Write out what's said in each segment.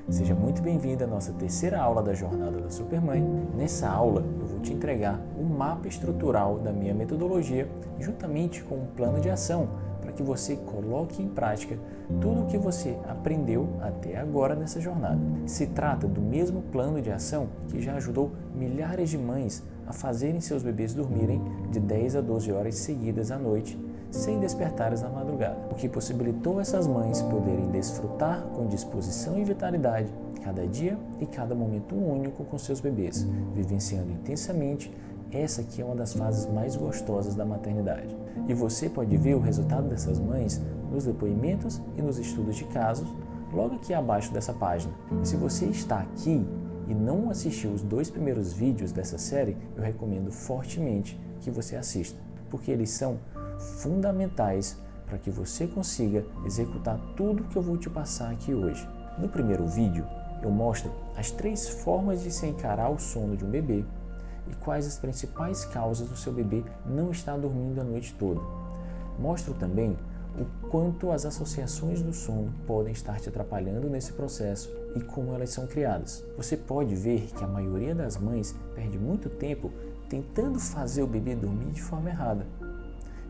Seja muito bem-vindo à nossa terceira aula da Jornada da Supermãe. Nessa aula, eu vou te entregar o mapa estrutural da minha metodologia, juntamente com um plano de ação, para que você coloque em prática tudo o que você aprendeu até agora nessa jornada. Se trata do mesmo plano de ação que já ajudou milhares de mães a fazerem seus bebês dormirem de 10 a 12 horas seguidas à noite, sem despertares na madrugada, o que possibilitou essas mães poderem desfrutar com disposição e vitalidade cada dia e cada momento único com seus bebês, vivenciando intensamente essa que é uma das fases mais gostosas da maternidade. E você pode ver o resultado dessas mães nos depoimentos e nos estudos de casos, logo aqui abaixo dessa página. E se você está aqui e não assistiu os 2 primeiros vídeos dessa série, eu recomendo fortemente que você assista, porque eles são fundamentais para que você consiga executar tudo que eu vou te passar aqui hoje. No primeiro vídeo, eu mostro as 3 formas de se encarar o sono de um bebê e quais as principais causas do seu bebê não estar dormindo a noite toda. Mostro também o quanto as associações do sono podem estar te atrapalhando nesse processo e como elas são criadas. Você pode ver que a maioria das mães perde muito tempo tentando fazer o bebê dormir de forma errada.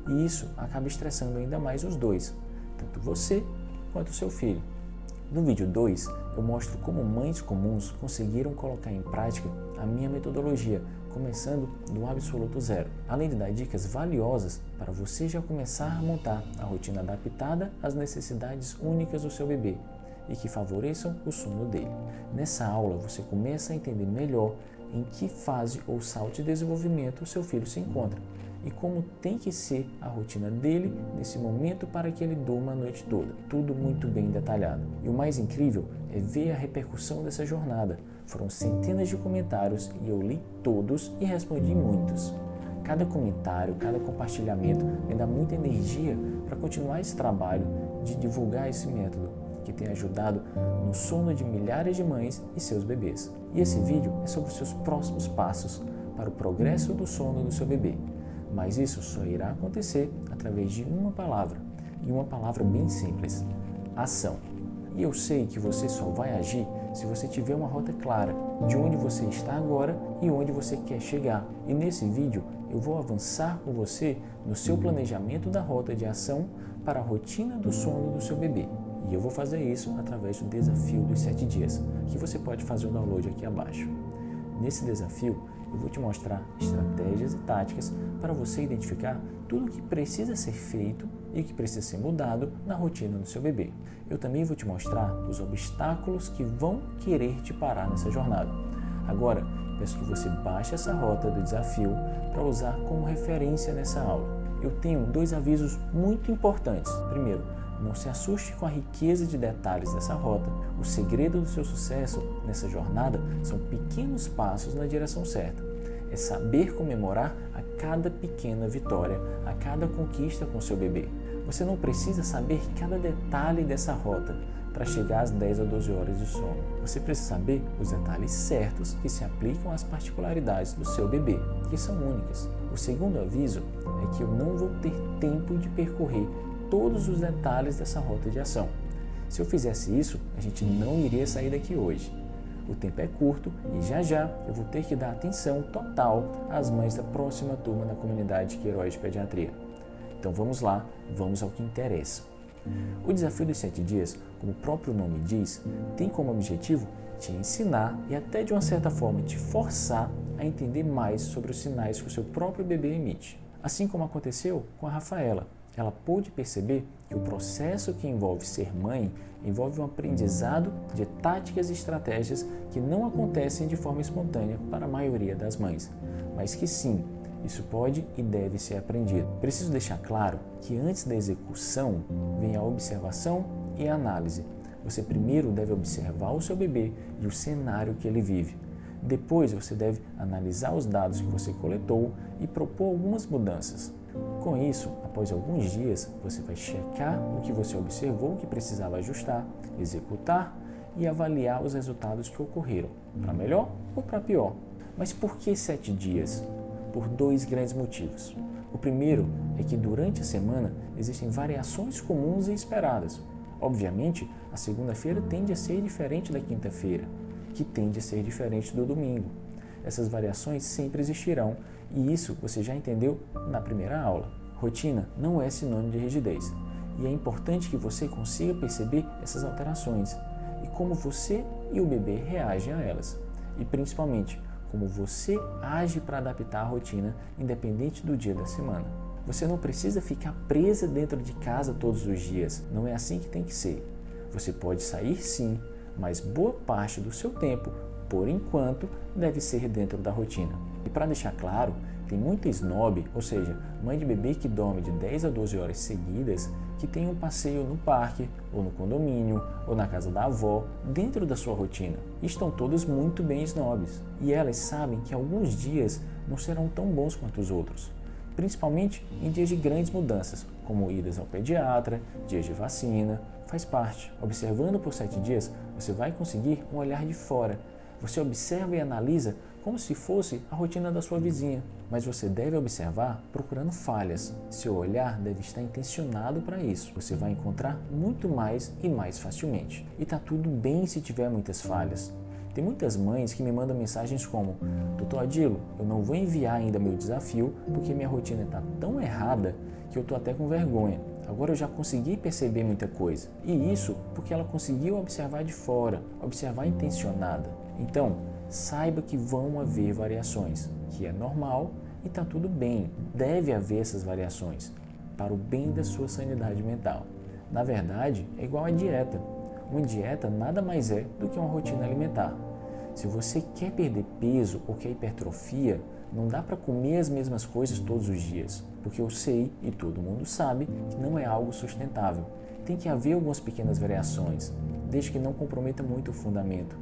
E isso acaba estressando ainda mais os dois, tanto você quanto o seu filho. No vídeo 2, eu mostro como mães comuns conseguiram colocar em prática a minha metodologia, começando do absoluto zero, além de dar dicas valiosas para você já começar a montar a rotina adaptada às necessidades únicas do seu bebê e que favoreçam o sono dele. Nessa aula, você começa a entender melhor em que fase ou salto de desenvolvimento o seu filho se encontra e como tem que ser a rotina dele nesse momento para que ele durma a noite toda. Tudo muito bem detalhado. E o mais incrível é ver a repercussão dessa jornada. Foram centenas de comentários e eu li todos e respondi muitos. Cada comentário, cada compartilhamento me dá muita energia para continuar esse trabalho de divulgar esse método que tem ajudado no sono de milhares de mães e seus bebês. E esse vídeo é sobre os seus próximos passos para o progresso do sono do seu bebê. Mas isso só irá acontecer através de uma palavra, e uma palavra bem simples: ação. E eu sei que você só vai agir se você tiver uma rota clara de onde você está agora e onde você quer chegar. E nesse vídeo eu vou avançar com você no seu planejamento da rota de ação para a rotina do sono do seu bebê. E eu vou fazer isso através do desafio dos 7 dias, que você pode fazer o download aqui abaixo. Nesse desafio, eu vou te mostrar estratégias e táticas para você identificar tudo o que precisa ser feito e que precisa ser mudado na rotina do seu bebê. Eu também vou te mostrar os obstáculos que vão querer te parar nessa jornada. Agora, peço que você baixe essa rota do desafio para usar como referência nessa aula. Eu tenho 2 avisos muito importantes. Primeiro, não se assuste com a riqueza de detalhes dessa rota. O segredo do seu sucesso nessa jornada são pequenos passos na direção certa. É saber comemorar a cada pequena vitória, a cada conquista com seu bebê. Você não precisa saber cada detalhe dessa rota para chegar às 10 a 12 horas de sono. Você precisa saber os detalhes certos que se aplicam às particularidades do seu bebê, que são únicas. O segundo aviso é que eu não vou ter tempo de percorrer todos os detalhes dessa rota de ação. Se eu fizesse isso, a gente não iria sair daqui hoje. O tempo é curto e já eu vou ter que dar atenção total às mães da próxima turma da comunidade Queiroz de Pediatria. Então vamos lá, vamos ao que interessa. O desafio dos 7 dias, como o próprio nome diz, tem como objetivo te ensinar e até de uma certa forma te forçar a entender mais sobre os sinais que o seu próprio bebê emite. Assim como aconteceu com a Rafaela. Ela pôde perceber que o processo que envolve ser mãe envolve um aprendizado de táticas e estratégias que não acontecem de forma espontânea para a maioria das mães, mas que sim, isso pode e deve ser aprendido. Preciso deixar claro que antes da execução vem a observação e a análise. Você primeiro deve observar o seu bebê e o cenário que ele vive. Depois você deve analisar os dados que você coletou e propor algumas mudanças. Com isso, após alguns dias, você vai checar o que você observou que precisava ajustar, executar e avaliar os resultados que ocorreram, para melhor ou para pior. Mas por que 7 dias? Por 2 grandes motivos. O primeiro é que durante a semana existem variações comuns e esperadas. Obviamente, a segunda-feira tende a ser diferente da quinta-feira, que tende a ser diferente do domingo. Essas variações sempre existirão e isso você já entendeu na primeira aula. Rotina não é sinônimo de rigidez e é importante que você consiga perceber essas alterações e como você e o bebê reagem a elas. E principalmente, como você age para adaptar a rotina independente do dia da semana. Você não precisa ficar presa dentro de casa todos os dias, não é assim que tem que ser. Você pode sair sim, mas boa parte do seu tempo, por enquanto, deve ser dentro da rotina. E para deixar claro, tem muita snob, ou seja, mãe de bebê que dorme de 10 a 12 horas seguidas, que tem um passeio no parque, ou no condomínio, ou na casa da avó, dentro da sua rotina. E estão todas muito bem snobs. E elas sabem que alguns dias não serão tão bons quanto os outros. Principalmente em dias de grandes mudanças, como idas ao pediatra, dias de vacina, faz parte. Observando por 7 dias, você vai conseguir um olhar de fora. Você observa e analisa como se fosse a rotina da sua vizinha, mas você deve observar procurando falhas. Seu olhar deve estar intencionado para isso. Você vai encontrar muito mais e mais facilmente. E tá tudo bem se tiver muitas falhas. Tem muitas mães que me mandam mensagens como: Dr. Adilo, eu não vou enviar ainda meu desafio porque minha rotina está tão errada que eu estou até com vergonha. Agora eu já consegui perceber muita coisa. E isso porque ela conseguiu observar de fora, observar intencionada. Então, saiba que vão haver variações, que é normal e está tudo bem. Deve haver essas variações para o bem da sua sanidade mental. Na verdade, é igual a dieta. Uma dieta nada mais é do que uma rotina alimentar. Se você quer perder peso ou quer hipertrofia, não dá para comer as mesmas coisas todos os dias, porque eu sei e todo mundo sabe que não é algo sustentável. Tem que haver algumas pequenas variações, desde que não comprometa muito o fundamento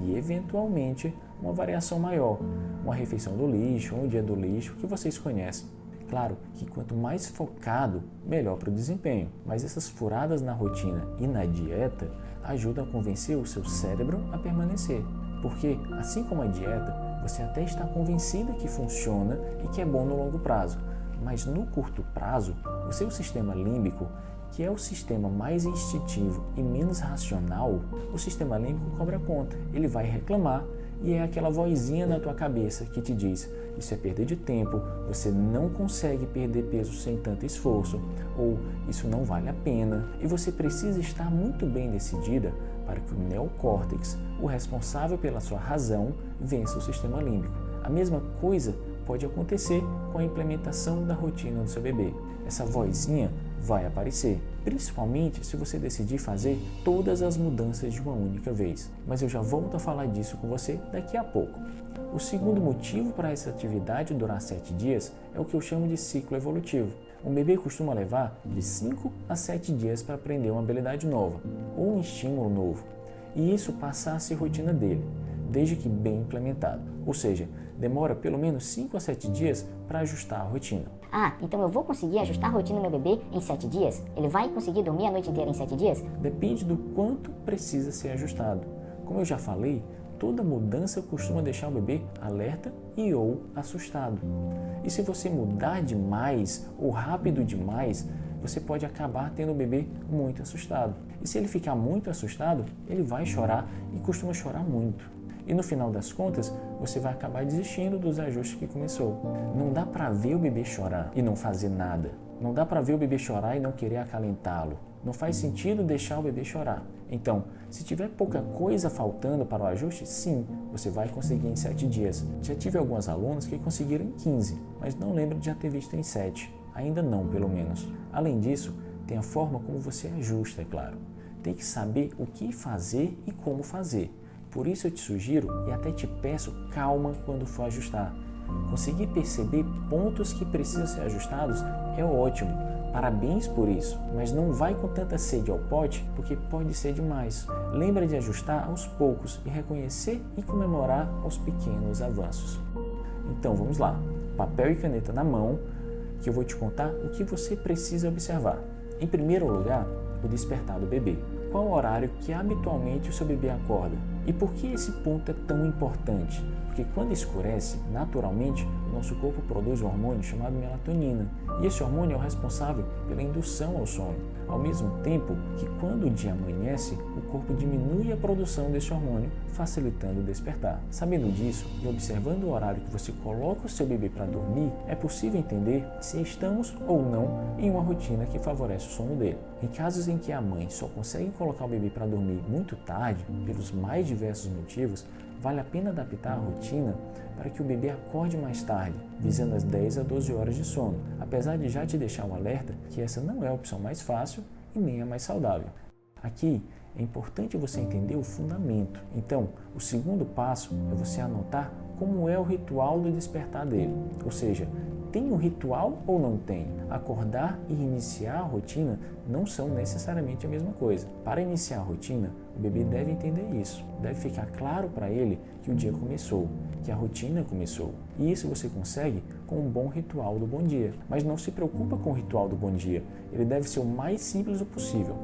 e, eventualmente, uma variação maior, uma refeição do lixo, um dia do lixo, que vocês conhecem. Claro que quanto mais focado, melhor para o desempenho, mas essas furadas na rotina e na dieta ajudam a convencer o seu cérebro a permanecer. Porque, assim como a dieta, você até está convencida que funciona e que é bom no longo prazo, mas no curto prazo, o seu sistema límbico, que é o sistema mais instintivo e menos racional, o sistema límbico cobra conta. Ele vai reclamar e é aquela vozinha na tua cabeça que te diz: isso é perda de tempo, você não consegue perder peso sem tanto esforço, ou isso não vale a pena. E você precisa estar muito bem decidida para que o neocórtex, o responsável pela sua razão, vença o sistema límbico. A mesma coisa pode acontecer com a implementação da rotina do seu bebê. Essa vozinha vai aparecer, principalmente se você decidir fazer todas as mudanças de uma única vez. Mas eu já volto a falar disso com você daqui a pouco. O segundo motivo para essa atividade durar 7 dias é o que eu chamo de ciclo evolutivo. Um bebê costuma levar de 5 a 7 dias para aprender uma habilidade nova ou um estímulo novo, e isso passar a ser rotina dele, desde que bem implementado. Ou seja, demora pelo menos 5 a 7 dias para ajustar a rotina. Ah, então eu vou conseguir ajustar a rotina do meu bebê em 7 dias? Ele vai conseguir dormir a noite inteira em 7 dias? Depende do quanto precisa ser ajustado. Como eu já falei, toda mudança costuma deixar o bebê alerta e ou assustado. E se você mudar demais ou rápido demais, você pode acabar tendo o bebê muito assustado. E se ele ficar muito assustado, ele vai chorar e costuma chorar muito. E no final das contas, você vai acabar desistindo dos ajustes que começou. Não dá para ver o bebê chorar e não fazer nada. Não dá para ver o bebê chorar e não querer acalentá-lo. Não faz sentido deixar o bebê chorar. Então, se tiver pouca coisa faltando para o ajuste, sim, você vai conseguir em 7 dias. Já tive algumas alunas que conseguiram em 15, mas não lembro de já ter visto em 7. Ainda não, pelo menos. Além disso, tem a forma como você ajusta, é claro. Tem que saber o que fazer e como fazer. Por isso eu te sugiro e até te peço calma quando for ajustar. Conseguir perceber pontos que precisam ser ajustados é ótimo. Parabéns por isso, mas não vai com tanta sede ao pote, porque pode ser demais. Lembra de ajustar aos poucos e reconhecer e comemorar os pequenos avanços. Então vamos lá, papel e caneta na mão, que eu vou te contar o que você precisa observar. Em primeiro lugar, o despertar do bebê. Qual o horário que habitualmente o seu bebê acorda? E por que esse ponto é tão importante? Porque quando escurece, naturalmente, o nosso corpo produz um hormônio chamado melatonina, e esse hormônio é o responsável pela indução ao sono. Ao mesmo tempo que quando o dia amanhece, o corpo diminui a produção desse hormônio, facilitando o despertar. Sabendo disso e observando o horário que você coloca o seu bebê para dormir, é possível entender se estamos ou não em uma rotina que favorece o sono dele. Em casos em que a mãe só consegue colocar o bebê para dormir muito tarde, pelos mais diversos motivos, vale a pena adaptar a rotina para que o bebê acorde mais tarde, visando as 10 a 12 horas de sono, apesar de já te deixar um alerta que essa não é a opção mais fácil e nem a mais saudável. Aqui é importante você entender o fundamento. Então, o segundo passo é você anotar como é o ritual do despertar dele, ou seja, tem um ritual ou não tem? Acordar e iniciar a rotina não são necessariamente a mesma coisa. Para iniciar a rotina, o bebê deve entender isso. Deve ficar claro para ele que o dia começou, que a rotina começou. E isso você consegue com um bom ritual do bom dia. Mas não se preocupa com o ritual do bom dia. Ele deve ser o mais simples possível.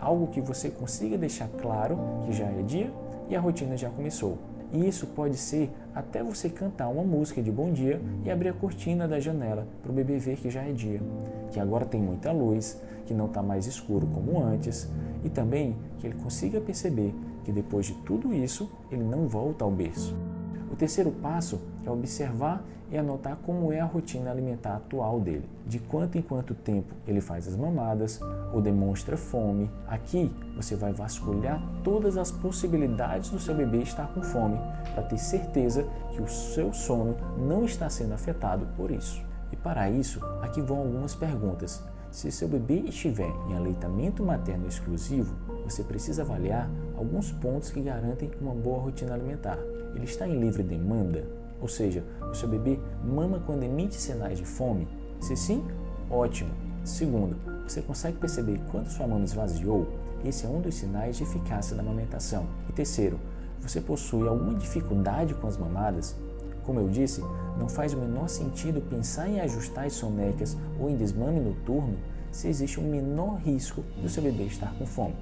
Algo que você consiga deixar claro que já é dia e a rotina já começou. E isso pode ser até você cantar uma música de bom dia e abrir a cortina da janela para o bebê ver que já é dia, que agora tem muita luz, que não está mais escuro como antes, e também que ele consiga perceber que depois de tudo isso ele não volta ao berço. O terceiro passo é observar e anotar como é a rotina alimentar atual dele, de quanto em quanto tempo ele faz as mamadas ou demonstra fome. Aqui você vai vasculhar todas as possibilidades do seu bebê estar com fome para ter certeza que o seu sono não está sendo afetado por isso. E para isso, aqui vão algumas perguntas. Se seu bebê estiver em aleitamento materno exclusivo, você precisa avaliar alguns pontos que garantem uma boa rotina alimentar. Ele está em livre demanda? Ou seja, o seu bebê mama quando emite sinais de fome? Se sim, ótimo. Segundo, você consegue perceber quando sua mama esvaziou? Esse é um dos sinais de eficácia da amamentação. E terceiro, você possui alguma dificuldade com as mamadas? Como eu disse, não faz o menor sentido pensar em ajustar as sonecas ou em desmame noturno se existe um menor risco do seu bebê estar com fome.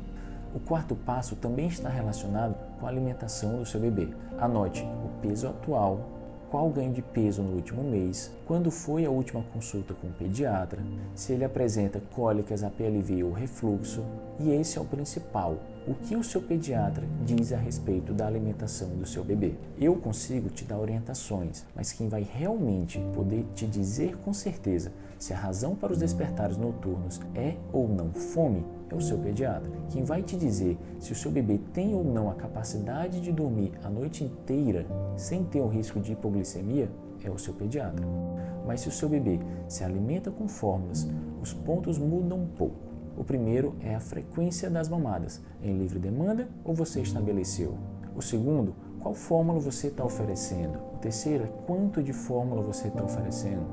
O quarto passo também está relacionado com a alimentação do seu bebê. Anote o peso atual, qual o ganho de peso no último mês, quando foi a última consulta com o pediatra, se ele apresenta cólicas, APLV ou refluxo, e esse é o principal. O que o seu pediatra diz a respeito da alimentação do seu bebê? Eu consigo te dar orientações, mas quem vai realmente poder te dizer com certeza se a razão para os despertares noturnos é ou não fome é o seu pediatra. Quem vai te dizer se o seu bebê tem ou não a capacidade de dormir a noite inteira sem ter o risco de hipoglicemia é o seu pediatra. Mas se o seu bebê se alimenta com fórmulas, os pontos mudam um pouco. O primeiro é a frequência das mamadas, em livre demanda ou você estabeleceu. O segundo, qual fórmula você está oferecendo. O terceiro é quanto de fórmula você está oferecendo.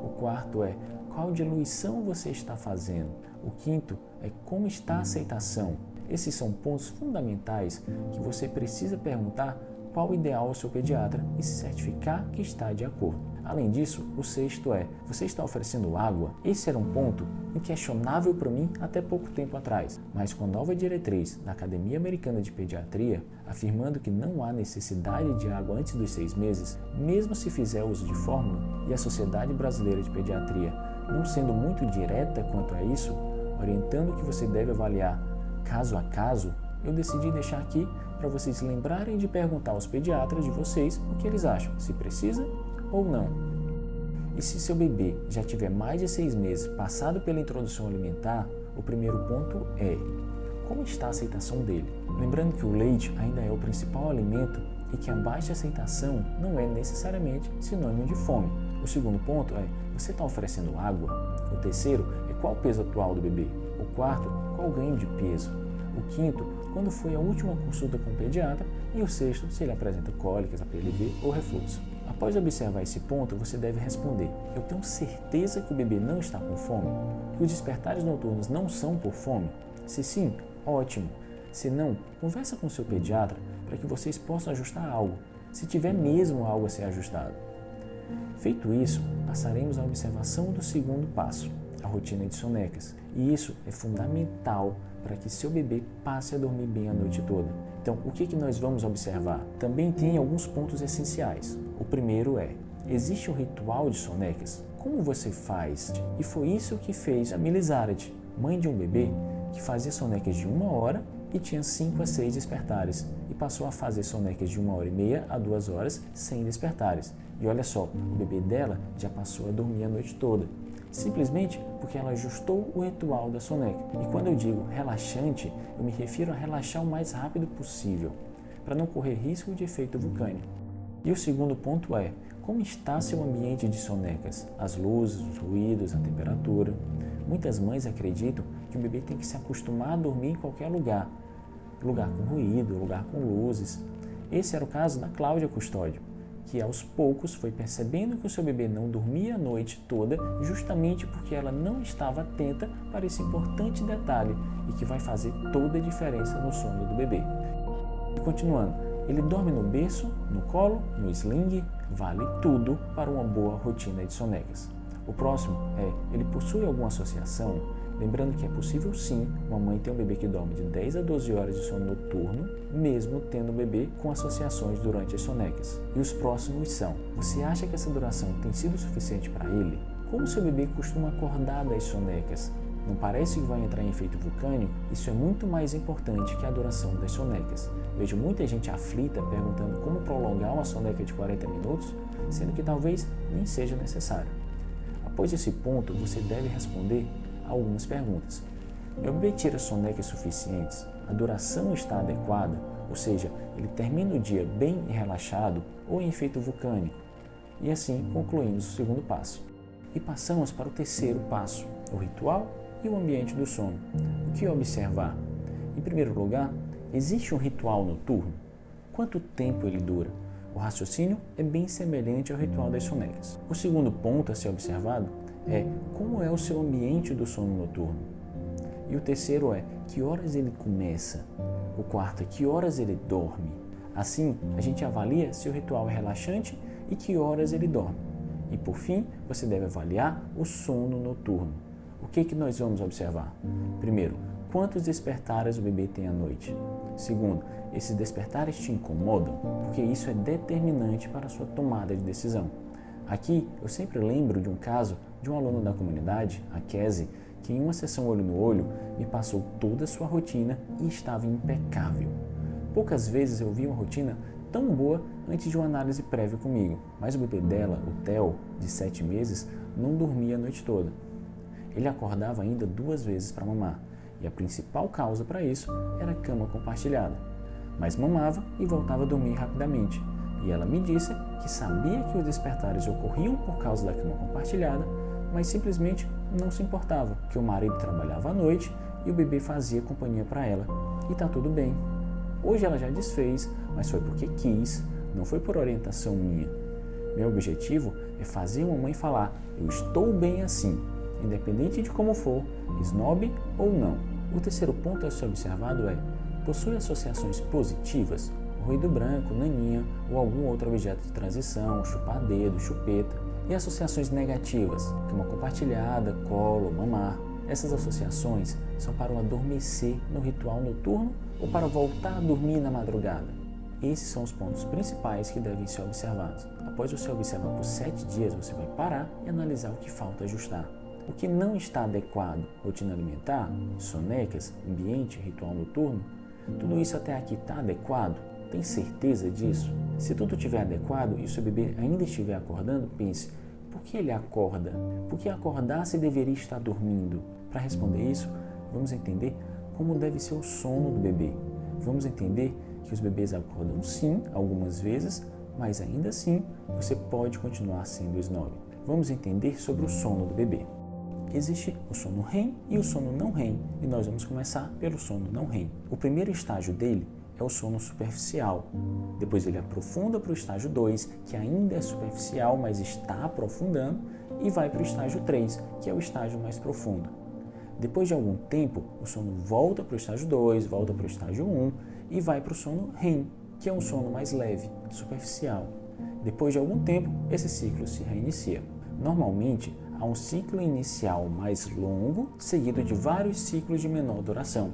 O quarto é qual diluição você está fazendo. O quinto é como está a aceitação. Esses são pontos fundamentais que você precisa perguntar qual o ideal ao seu pediatra e se certificar que está de acordo. Além disso, o sexto é, você está oferecendo água? Esse era um ponto inquestionável para mim até pouco tempo atrás, mas com a nova diretriz da Academia Americana de Pediatria, afirmando que não há necessidade de água antes dos 6 meses, mesmo se fizer uso de fórmula, e a Sociedade Brasileira de Pediatria não sendo muito direta quanto a isso, orientando que você deve avaliar caso a caso, eu decidi deixar aqui para vocês lembrarem de perguntar aos pediatras de vocês o que eles acham, se precisa ou não. E se seu bebê já tiver mais de 6 meses passado pela introdução alimentar, o primeiro ponto é como está a aceitação dele. Lembrando que o leite ainda é o principal alimento e que a baixa aceitação não é necessariamente sinônimo de fome. O segundo ponto é, você está oferecendo água? O terceiro é qual o peso atual do bebê? O quarto, qual o ganho de peso? O quinto, quando foi a última consulta com o pediatra? E o sexto, se ele apresenta cólicas, APLV ou refluxo. Após observar esse ponto, você deve responder, eu tenho certeza que o bebê não está com fome? Que os despertares noturnos não são por fome? Se sim, ótimo. Se não, conversa com o seu pediatra para que vocês possam ajustar algo, se tiver mesmo algo a ser ajustado. Feito isso, passaremos à observação do segundo passo, a rotina de sonecas. E isso é fundamental para que seu bebê passe a dormir bem a noite toda. Então, o que nós vamos observar? Também tem alguns pontos essenciais. O primeiro é, existe um ritual de sonecas. Como você faz? E foi isso que fez a Melizarde, mãe de um bebê que fazia sonecas de 1 hora e tinha 5 a 6 despertares, e passou a fazer sonecas de 1h30 a 2 horas sem despertares. E olha só, o bebê dela já passou a dormir a noite toda, simplesmente porque ela ajustou o ritual da soneca. E quando eu digo relaxante, eu me refiro a relaxar o mais rápido possível, para não correr risco de efeito vulcânico. E o segundo ponto é, como está seu ambiente de sonecas? As luzes, os ruídos, a temperatura. Muitas mães acreditam que o bebê tem que se acostumar a dormir em qualquer lugar. Lugar com ruído, lugar com luzes. Esse era o caso da Cláudia Custódio, que aos poucos foi percebendo que o seu bebê não dormia a noite toda justamente porque ela não estava atenta para esse importante detalhe e que vai fazer toda a diferença no sono do bebê. E continuando, ele dorme no berço, no colo, no sling, vale tudo para uma boa rotina de sonecas. O próximo é, ele possui alguma associação? Lembrando que é possível sim uma mãe ter um bebê que dorme de 10 a 12 horas de sono noturno, mesmo tendo um bebê com associações durante as sonecas. E os próximos são, você acha que essa duração tem sido suficiente para ele? Como seu bebê costuma acordar das sonecas? Não parece que vai entrar em efeito vulcânico? Isso é muito mais importante que a duração das sonecas. Vejo muita gente aflita perguntando como prolongar uma soneca de 40 minutos, sendo que talvez nem seja necessário. Após esse ponto, você deve responder algumas perguntas. Meu bebê tira sonecas suficientes? A duração está adequada? Ou seja, ele termina o dia bem e relaxado ou em efeito vulcânico? E assim concluímos o segundo passo. E passamos para o terceiro passo, o ritual e o ambiente do sono. O que observar? Em primeiro lugar, existe um ritual noturno? Quanto tempo ele dura? O raciocínio é bem semelhante ao ritual das sonecas. O segundo ponto a ser observado é como é o seu ambiente do sono noturno. E o terceiro é que horas ele começa. O quarto é que horas ele dorme. Assim, a gente avalia se o ritual é relaxante e que horas ele dorme. E por fim, você deve avaliar o sono noturno. O que nós vamos observar? Primeiro, quantos despertares o bebê tem à noite? Segundo, esses despertares te incomodam? Porque isso é determinante para a sua tomada de decisão. Aqui, eu sempre lembro de um caso de um aluno da comunidade, a Kese, que em uma sessão olho no olho me passou toda a sua rotina e estava impecável. Poucas vezes eu vi uma rotina tão boa antes de uma análise prévia comigo, mas o bebê dela, o Theo, de 7 meses, não dormia a noite toda. Ele acordava ainda 2 vezes para mamar, e a principal causa para isso era a cama compartilhada. Mas mamava e voltava a dormir rapidamente, e ela me disse que sabia que os despertares ocorriam por causa da cama compartilhada, mas simplesmente não se importava, que o marido trabalhava à noite e o bebê fazia companhia para ela, e tá tudo bem. Hoje ela já desfez, mas foi porque quis, não foi por orientação minha. Meu objetivo é fazer uma mãe falar, eu estou bem assim, independente de como for, snob ou não. O terceiro ponto a ser observado é, possui associações positivas? Ruído branco, naninha ou algum outro objeto de transição, chupar dedo, chupeta. E associações negativas, cama compartilhada, colo, mamar. Essas associações são para o adormecer no ritual noturno ou para voltar a dormir na madrugada. Esses são os pontos principais que devem ser observados. Após você observar por 7 dias, você vai parar e analisar o que falta ajustar. O que não está adequado, rotina alimentar, sonecas, ambiente, ritual noturno, tudo isso até aqui está adequado? Tem certeza disso? Se tudo estiver adequado e o seu bebê ainda estiver acordando, pense, por que ele acorda? Por que acordar se deveria estar dormindo? Para responder isso, vamos entender como deve ser o sono do bebê. Vamos entender que os bebês acordam sim, algumas vezes, mas ainda assim você pode continuar sendo snob. Vamos entender sobre o sono do bebê. Existe o sono REM e o sono não REM, e nós vamos começar pelo sono não REM. O primeiro estágio dele é o sono superficial. Depois ele aprofunda para o estágio 2, que ainda é superficial, mas está aprofundando, e vai para o estágio 3, que é o estágio mais profundo. Depois de algum tempo, o sono volta para o estágio 2, volta para o estágio 1 e vai para o sono REM, que é um sono mais leve, superficial. Depois de algum tempo, esse ciclo se reinicia. Normalmente, há um ciclo inicial mais longo, seguido de vários ciclos de menor duração.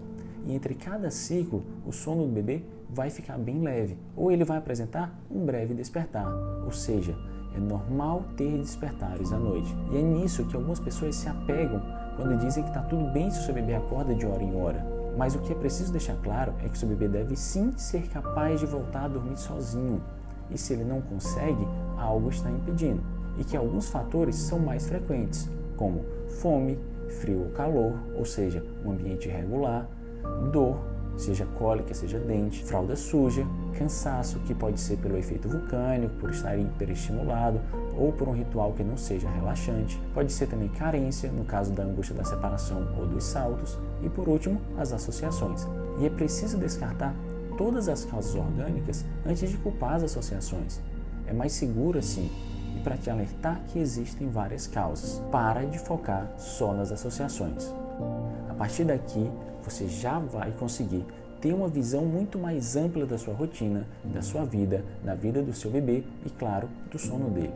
E entre cada ciclo, o sono do bebê vai ficar bem leve, ou ele vai apresentar um breve despertar, ou seja, É normal ter despertares à noite. E é nisso que algumas pessoas se apegam quando dizem que está tudo bem se o seu bebê acorda de hora em hora. Mas o que é preciso deixar claro é que o seu bebê deve sim ser capaz de voltar a dormir sozinho. E se ele não consegue, algo está impedindo. E que alguns fatores são mais frequentes, como fome, frio ou calor, ou seja, um ambiente irregular, dor, seja cólica, seja dente, fralda suja, cansaço, que pode ser pelo efeito vulcânico, por estar hiperestimulado ou por um ritual que não seja relaxante. Pode ser também carência, no caso da angústia da separação ou dos saltos. E por último, as associações. E é preciso descartar todas as causas orgânicas antes de culpar as associações. É mais seguro assim. E para te alertar que existem várias causas, para de focar só nas associações. A partir daqui, você já vai conseguir ter uma visão muito mais ampla da sua rotina, da sua vida, da vida do seu bebê e, claro, do sono dele.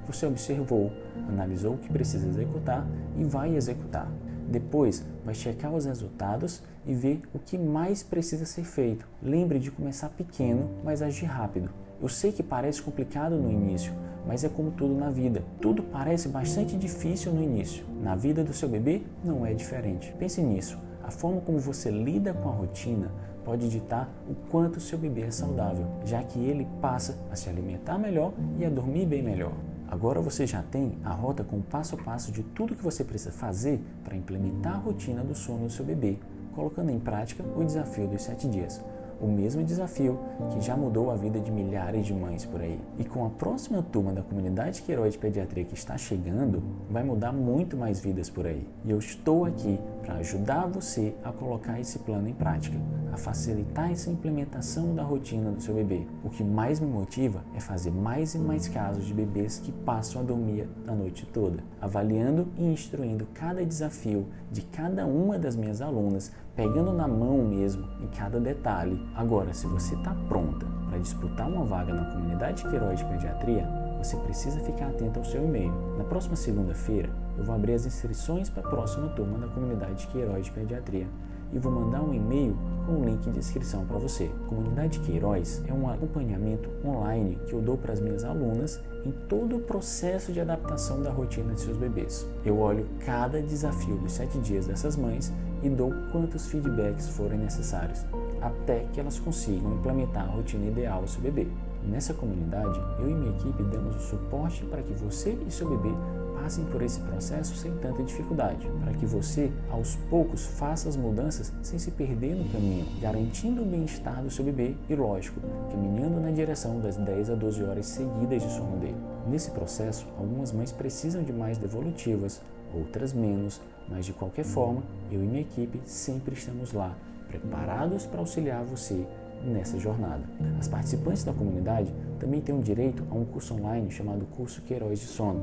Você observou, analisou o que precisa executar e vai executar. Depois, vai checar os resultados e ver o que mais precisa ser feito. Lembre de começar pequeno, mas agir rápido. Eu sei que parece complicado no início, mas é como tudo na vida. Tudo parece bastante difícil no início. Na vida do seu bebê, não é diferente. Pense nisso. A forma como você lida com a rotina pode ditar o quanto o seu bebê é saudável, já que ele passa a se alimentar melhor e a dormir bem melhor. Agora você já tem a rota com o passo a passo de tudo que você precisa fazer para implementar a rotina do sono do seu bebê, colocando em prática o desafio dos 7 dias. O mesmo desafio que já mudou a vida de milhares de mães por aí. E com a próxima turma da comunidade Queiroz de Pediatria que está chegando, vai mudar muito mais vidas por aí. E eu estou aqui para ajudar você a colocar esse plano em prática, a facilitar essa implementação da rotina do seu bebê. O que mais me motiva é fazer mais e mais casos de bebês que passam a dormir a noite toda, avaliando e instruindo cada desafio de cada uma das minhas alunas, pegando na mão mesmo em cada detalhe. Agora, se você está pronta para disputar uma vaga na comunidade Queiroz de Pediatria, você precisa ficar atento ao seu e-mail. Na próxima segunda-feira, eu vou abrir as inscrições para a próxima turma da comunidade Queiroz de Pediatria e vou mandar um e-mail com o link de inscrição para você. Comunidade Queiroz é um acompanhamento online que eu dou para as minhas alunas em todo o processo de adaptação da rotina de seus bebês. Eu olho cada desafio dos 7 dias dessas mães e dou quantos feedbacks forem necessários, até que elas consigam implementar a rotina ideal ao seu bebê. Nessa comunidade, eu e minha equipe damos o suporte para que você e seu bebê passem por esse processo sem tanta dificuldade, para que você, aos poucos, faça as mudanças sem se perder no caminho, garantindo o bem-estar do seu bebê e, lógico, caminhando na direção das 10 a 12 horas seguidas de sono dele. Nesse processo, algumas mães precisam de mais devolutivas, outras menos, mas de qualquer forma, eu e minha equipe sempre estamos lá, preparados para auxiliar você nessa jornada. As participantes da comunidade também têm o direito a um curso online chamado Curso Queiroz de Sono,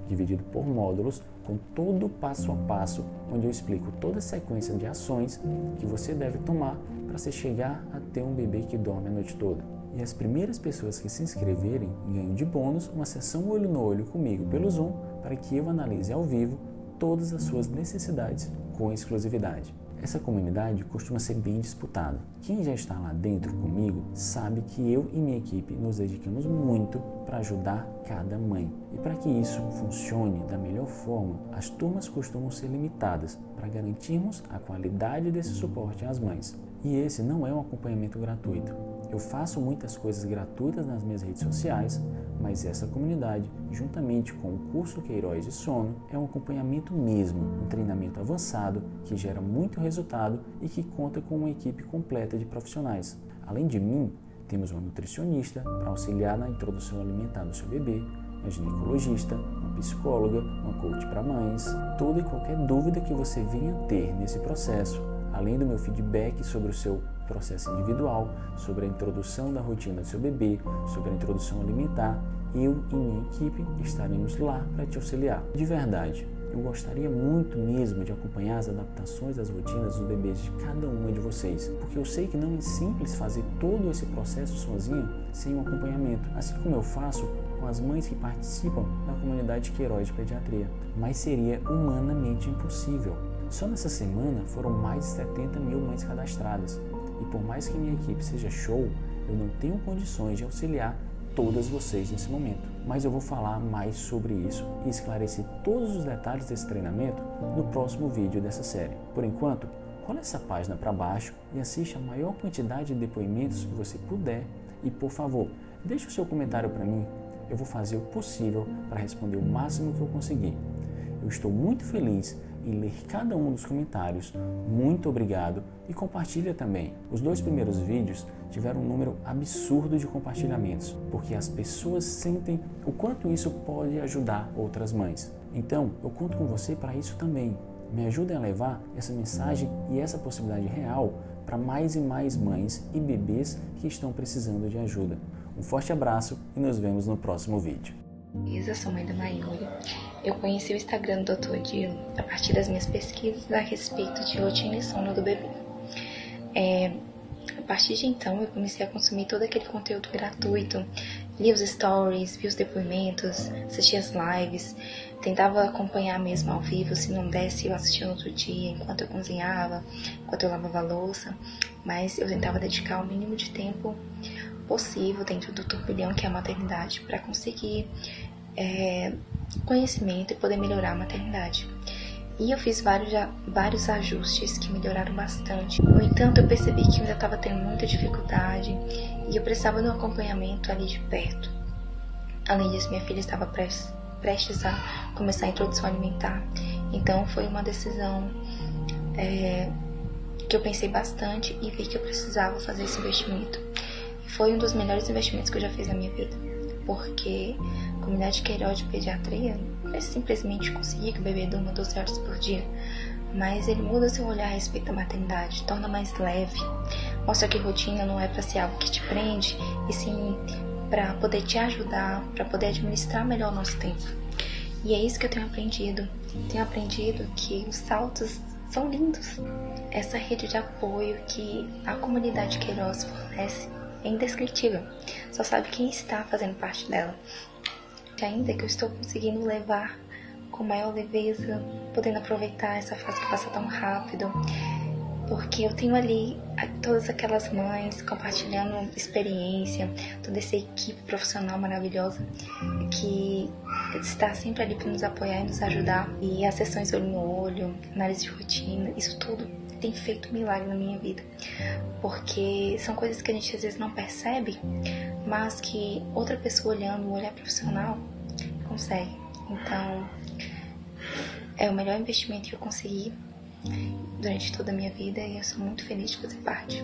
dividido por módulos com todo o passo a passo, onde eu explico toda a sequência de ações que você deve tomar para você chegar a ter um bebê que dorme a noite toda. E as primeiras pessoas que se inscreverem ganham de bônus uma sessão olho no olho comigo pelo Zoom para que eu analise ao vivo todas as suas necessidades com exclusividade. Essa comunidade costuma ser bem disputada. Quem já está lá dentro comigo sabe que eu e minha equipe nos dedicamos muito para ajudar cada mãe. E para que isso funcione da melhor forma, as turmas costumam ser limitadas para garantirmos a qualidade desse suporte às mães. E esse não é um acompanhamento gratuito. Eu faço muitas coisas gratuitas nas minhas redes sociais, mas essa comunidade, juntamente com o curso Queiroz de Sono, é um acompanhamento mesmo, um treinamento avançado que gera muito resultado e que conta com uma equipe completa de profissionais. Além de mim, temos uma nutricionista para auxiliar na introdução alimentar do seu bebê, uma ginecologista, uma psicóloga, uma coach para mães. Toda e qualquer dúvida que você venha ter nesse processo, além do meu feedback sobre o seu processo individual, sobre a introdução da rotina do seu bebê, sobre a introdução alimentar, eu e minha equipe estaremos lá para te auxiliar. De verdade, eu gostaria muito mesmo de acompanhar as adaptações das rotinas dos bebês de cada uma de vocês, porque eu sei que não é simples fazer todo esse processo sozinho sem um acompanhamento, assim como eu faço com as mães que participam da comunidade Queiroz de Pediatria, mas seria humanamente impossível. Só nessa semana foram mais de 70 mil mães cadastradas, e por mais que minha equipe seja show, eu não tenho condições de auxiliar todas vocês nesse momento. Mas eu vou falar mais sobre isso e esclarecer todos os detalhes desse treinamento no próximo vídeo dessa série. Por enquanto, rola essa página para baixo e assiste a maior quantidade de depoimentos que você puder e, por favor, deixe o seu comentário para mim. Eu vou fazer o possível para responder o máximo que eu conseguir. Eu estou muito feliz em ler cada um dos comentários. Muito obrigado e compartilha também. Os 2 primeiros vídeos tiveram um número absurdo de compartilhamentos, porque as pessoas sentem o quanto isso pode ajudar outras mães. Então, eu conto com você para isso também. Me ajudem a levar essa mensagem e essa possibilidade real para mais e mais mães e bebês que estão precisando de ajuda. Um forte abraço e nos vemos no próximo vídeo. Eu sou mãe da Mayuri. Eu conheci o Instagram do Dr. Dio a partir das minhas pesquisas a respeito de rotina e sono do bebê. A partir de então, eu comecei a consumir todo aquele conteúdo gratuito, li os stories, vi os depoimentos, assisti as lives, tentava acompanhar mesmo ao vivo, se não desse eu assistia no outro dia, enquanto eu cozinhava, enquanto eu lavava a louça, mas eu tentava dedicar o mínimo de tempo possível dentro do turbilhão que é a maternidade para conseguir conhecimento e poder melhorar a maternidade. E eu fiz vários ajustes que melhoraram bastante. No entanto, eu percebi que eu ainda estava tendo muita dificuldade e eu precisava de um acompanhamento ali de perto. Além disso, minha filha estava prestes a começar a introdução alimentar. Então, foi uma decisão que eu pensei bastante e vi que eu precisava fazer esse investimento. E foi um dos melhores investimentos que eu já fiz na minha vida. Porque a comunidade Queiroz de pediatria não é simplesmente conseguir que o bebê durma 12 horas por dia, mas ele muda seu olhar a respeito da maternidade, torna mais leve, mostra que rotina não é para ser algo que te prende, e sim para poder te ajudar, para poder administrar melhor o nosso tempo. E é isso que eu tenho aprendido. Tenho aprendido que os saltos são lindos. Essa rede de apoio que a comunidade Queiroz fornece é indescritível. Só sabe quem está fazendo parte dela. E ainda que eu estou conseguindo levar com maior leveza, podendo aproveitar essa fase que passa tão rápido, porque eu tenho ali todas aquelas mães compartilhando experiência, toda essa equipe profissional maravilhosa que está sempre ali para nos apoiar e nos ajudar. E as sessões olho no olho, análise de rotina, isso tudo tem feito um milagre na minha vida, porque são coisas que a gente às vezes não percebe, mas que outra pessoa olhando, um olhar profissional, consegue. Então, é o melhor investimento que eu consegui durante toda a minha vida e eu sou muito feliz de fazer parte.